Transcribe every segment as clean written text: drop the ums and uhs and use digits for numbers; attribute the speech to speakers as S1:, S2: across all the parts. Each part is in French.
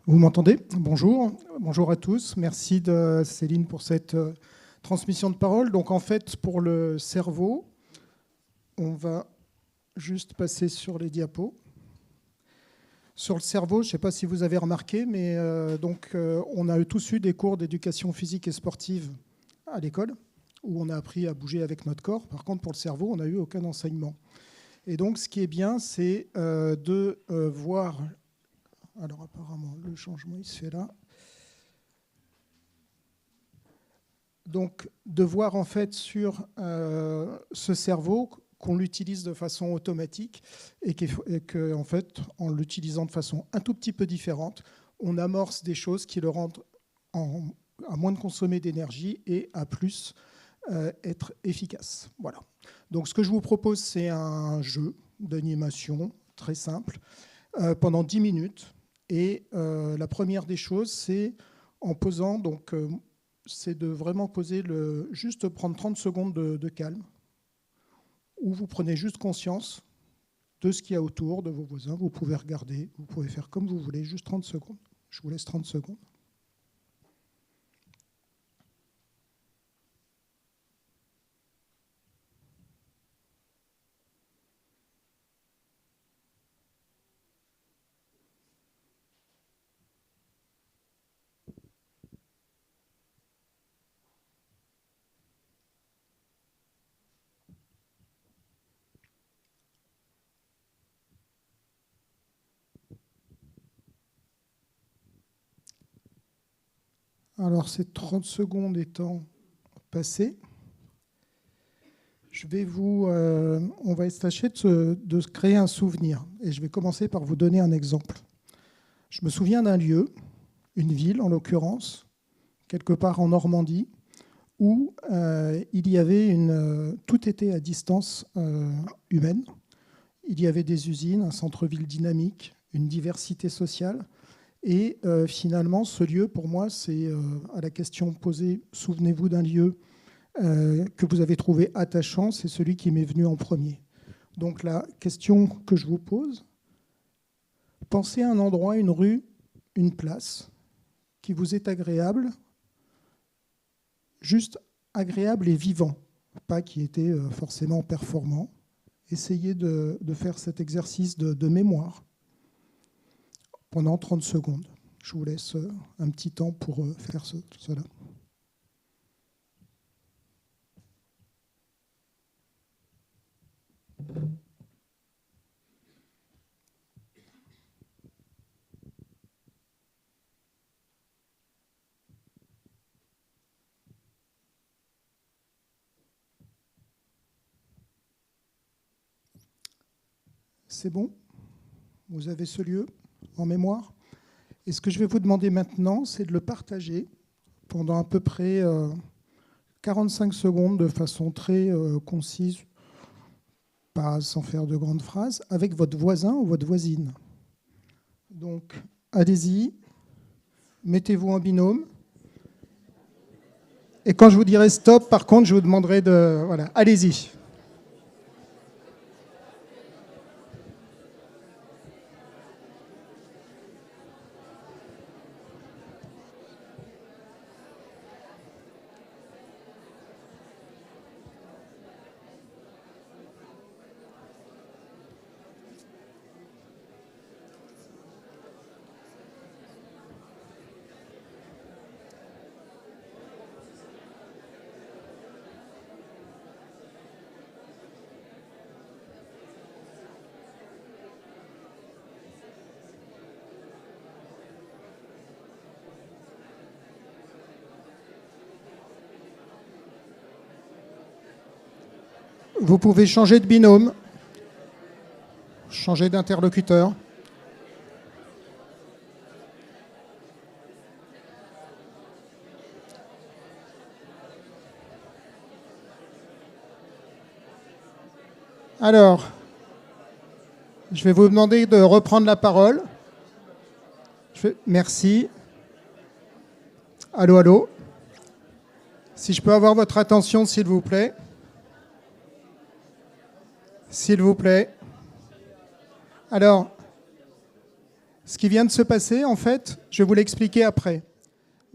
S1: Vous m'entendez? Bonjour. Bonjour à tous. Merci Céline pour cette transmission de parole. Donc en fait, pour le cerveau, on va juste passer sur les diapos. Sur le cerveau, je ne sais pas si vous avez remarqué, mais on a tous eu des cours d'éducation physique et sportive à l'école, où on a appris à bouger avec notre corps. Par contre, pour le cerveau, on n'a eu aucun enseignement. Et donc, ce qui est bien, c'est de voir... Alors apparemment, le changement, il se fait là. Donc, de voir en fait sur ce cerveau qu'on l'utilise de façon automatique et que en fait, en l'utilisant de façon un tout petit peu différente, on amorce des choses qui le rendent à moins de consommer d'énergie et à plus être efficace. Voilà. Donc, ce que je vous propose, c'est un jeu d'animation très simple pendant 10 minutes. Et la première des choses, c'est en posant, c'est de vraiment poser juste prendre 30 secondes de calme, où vous prenez juste conscience de ce qu'il y a autour, de vos voisins. Vous pouvez regarder, vous pouvez faire comme vous voulez, juste 30 secondes. Je vous laisse 30 secondes. Alors, ces 30 secondes étant passées, on va tâcher de créer un souvenir. Et je vais commencer par vous donner un exemple. Je me souviens d'un lieu, une ville en l'occurrence, quelque part en Normandie, où il y avait tout était à distance humaine. Il y avait des usines, un centre-ville dynamique, une diversité sociale. Et finalement, ce lieu, pour moi, c'est à la question posée, souvenez-vous d'un lieu que vous avez trouvé attachant, c'est celui qui m'est venu en premier. Donc la question que je vous pose, pensez à un endroit, une rue, une place qui vous est agréable, juste agréable et vivant, pas qui était forcément performant. Essayez de faire cet exercice de mémoire pendant 30 secondes. Je vous laisse un petit temps pour faire cela. C'est bon? Vous avez ce lieu en mémoire? Et ce que je vais vous demander maintenant, c'est de le partager pendant à peu près 45 secondes de façon très concise, pas sans faire de grandes phrases, avec votre voisin ou votre voisine. Donc, allez-y, mettez-vous en binôme. Et quand je vous dirai stop, par contre, je vous demanderai de... Voilà, allez-y. Vous pouvez changer de binôme, changer d'interlocuteur. Alors, je vais vous demander de reprendre la parole. Merci. Allô, allô. Si je peux avoir votre attention, s'il vous plaît. S'il vous plaît. Alors, Ce qui vient de se passer, en fait, je vais vous l'expliquer après.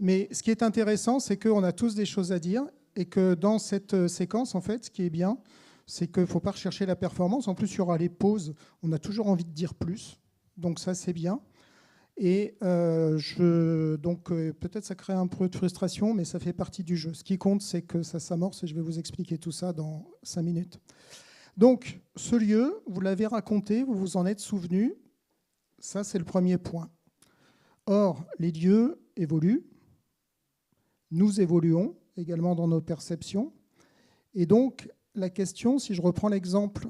S1: Mais ce qui est intéressant, c'est qu'on a tous des choses à dire et que dans cette séquence, en fait, ce qui est bien, c'est qu'il ne faut pas rechercher la performance. En plus, il y aura les pauses. On a toujours envie de dire plus. Donc ça, c'est bien. Et peut-être ça crée un peu de frustration, mais ça fait partie du jeu. Ce qui compte, c'est que ça s'amorce et je vais vous expliquer tout ça dans 5 minutes. Donc, ce lieu, vous l'avez raconté, vous vous en êtes souvenu. Ça, c'est le premier point. Or, les lieux évoluent. Nous évoluons également dans nos perceptions. Et donc, la question, si je reprends l'exemple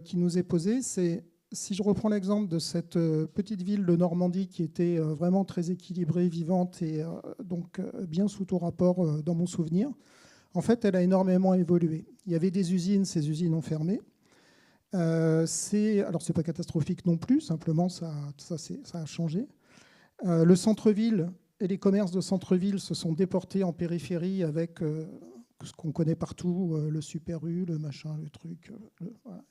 S1: qui nous est posé, c'est si je reprends l'exemple de cette petite ville de Normandie qui était vraiment très équilibrée, vivante et donc bien sous tout rapport dans mon souvenir, en fait, elle a énormément évolué. Il y avait des usines, ces usines ont fermé. Alors, ce n'est pas catastrophique non plus, simplement, ça a changé. Le centre-ville et les commerces de centre-ville se sont déportés en périphérie avec ce qu'on connaît partout, le Super U, le machin, le truc. Voilà.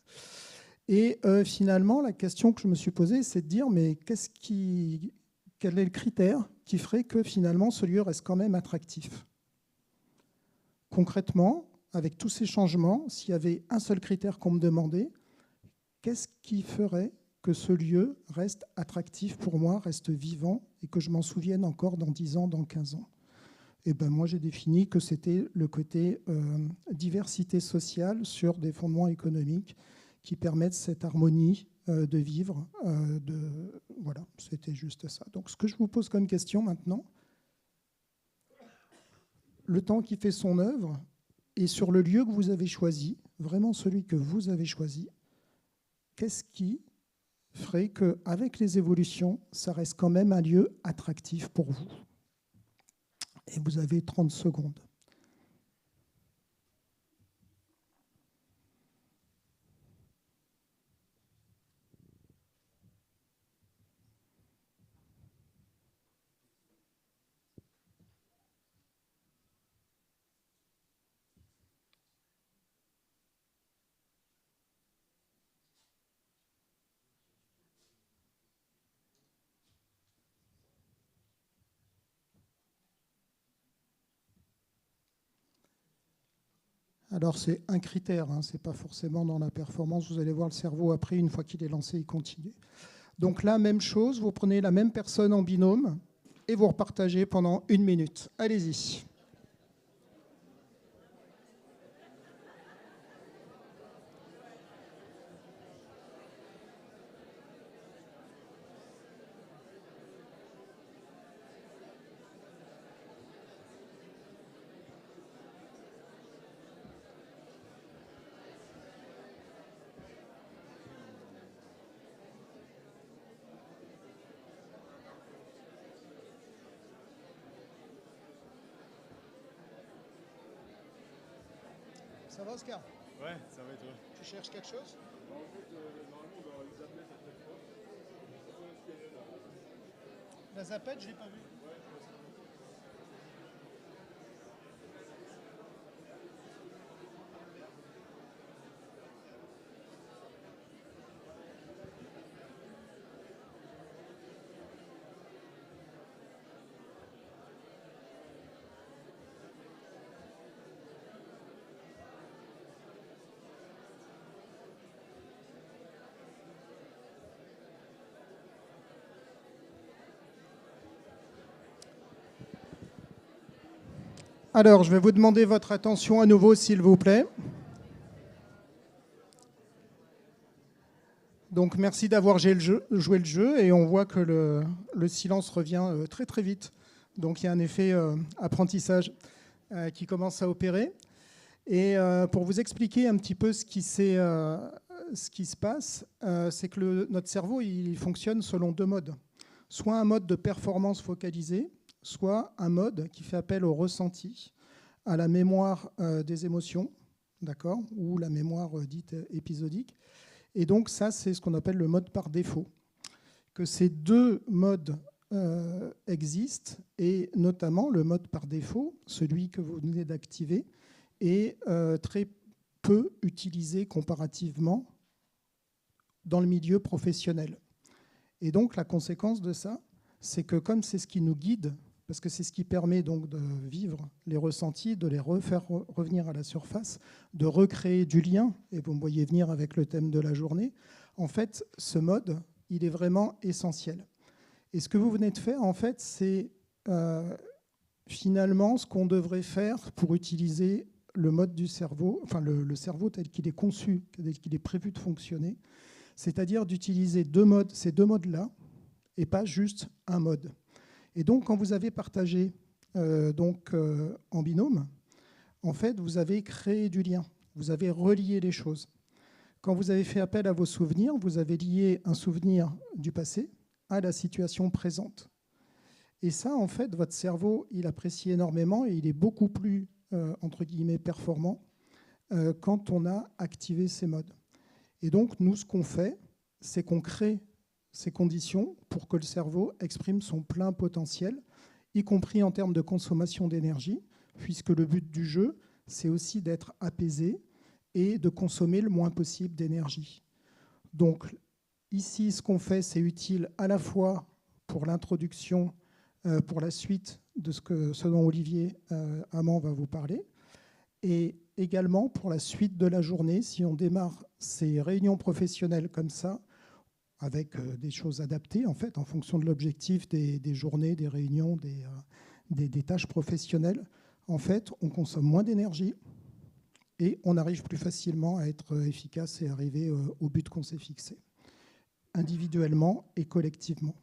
S1: Et finalement, la question que je me suis posée, c'est de dire, mais quel est le critère qui ferait que finalement ce lieu reste quand même attractif ? Concrètement, avec tous ces changements, s'il y avait un seul critère qu'on me demandait, qu'est-ce qui ferait que ce lieu reste attractif pour moi, reste vivant et que je m'en souvienne encore dans 10 ans, dans 15 ans ? Et ben moi, j'ai défini que c'était le côté diversité sociale sur des fondements économiques qui permettent cette harmonie de vivre. Voilà, c'était juste ça. Donc, ce que je vous pose comme question maintenant, le temps qui fait son œuvre et sur le lieu que vous avez choisi, vraiment celui que vous avez choisi, qu'est-ce qui ferait qu'avec les évolutions, ça reste quand même un lieu attractif pour vous ? Et vous avez 30 secondes. Alors, c'est un critère, hein, ce n'est pas forcément dans la performance. Vous allez voir le cerveau après, une fois qu'il est lancé, il continue. Donc là, même chose, vous prenez la même personne en binôme et vous repartagez pendant 1 minute. Allez-y. Ça va, Oscar ?
S2: Ouais, ça va et toi ?
S1: Tu cherches quelque chose ?
S2: En fait, normalement, on doit les appeler à cette fois.
S1: La zapette, je ne l'ai pas vue. Alors, je vais vous demander votre attention à nouveau, s'il vous plaît. Donc, merci d'avoir joué le jeu et on voit que le silence revient très très vite. Donc, il y a un effet apprentissage qui commence à opérer. Et pour vous expliquer un petit peu ce qui se passe, c'est que notre cerveau, il fonctionne selon 2 modes. Soit un mode de performance focalisée, soit un mode qui fait appel au ressenti, à la mémoire des émotions, d'accord, ou la mémoire dite épisodique. Et donc ça, c'est ce qu'on appelle le mode par défaut. Que ces 2 modes existent, et notamment le mode par défaut, celui que vous venez d'activer, est très peu utilisé comparativement dans le milieu professionnel. Et donc la conséquence de ça, c'est que comme c'est ce qui nous guide, parce que c'est ce qui permet donc de vivre les ressentis, de les refaire revenir à la surface, de recréer du lien, et vous me voyez venir avec le thème de la journée, en fait, ce mode, il est vraiment essentiel. Et ce que vous venez de faire, en fait, c'est finalement ce qu'on devrait faire pour utiliser le mode du cerveau, enfin le cerveau tel qu'il est conçu, tel qu'il est prévu de fonctionner, c'est-à-dire d'utiliser ces deux modes-là, et pas juste un mode. Et donc, quand vous avez partagé en binôme, en fait, vous avez créé du lien, vous avez relié les choses. Quand vous avez fait appel à vos souvenirs, vous avez lié un souvenir du passé à la situation présente. Et ça, en fait, votre cerveau, il apprécie énormément et il est beaucoup plus, entre guillemets, performant quand on a activé ces modes. Et donc, nous, ce qu'on fait, c'est qu'on crée ces conditions pour que le cerveau exprime son plein potentiel, y compris en termes de consommation d'énergie, puisque le but du jeu, c'est aussi d'être apaisé et de consommer le moins possible d'énergie. Donc ici, ce qu'on fait, c'est utile à la fois pour l'introduction, pour la suite de ce dont Olivier Amand va vous parler, et également pour la suite de la journée, si on démarre ces réunions professionnelles comme ça, avec des choses adaptées, en fait, en fonction de l'objectif des journées, des réunions, des tâches professionnelles, en fait, on consomme moins d'énergie et on arrive plus facilement à être efficace et arriver au but qu'on s'est fixé, individuellement et collectivement.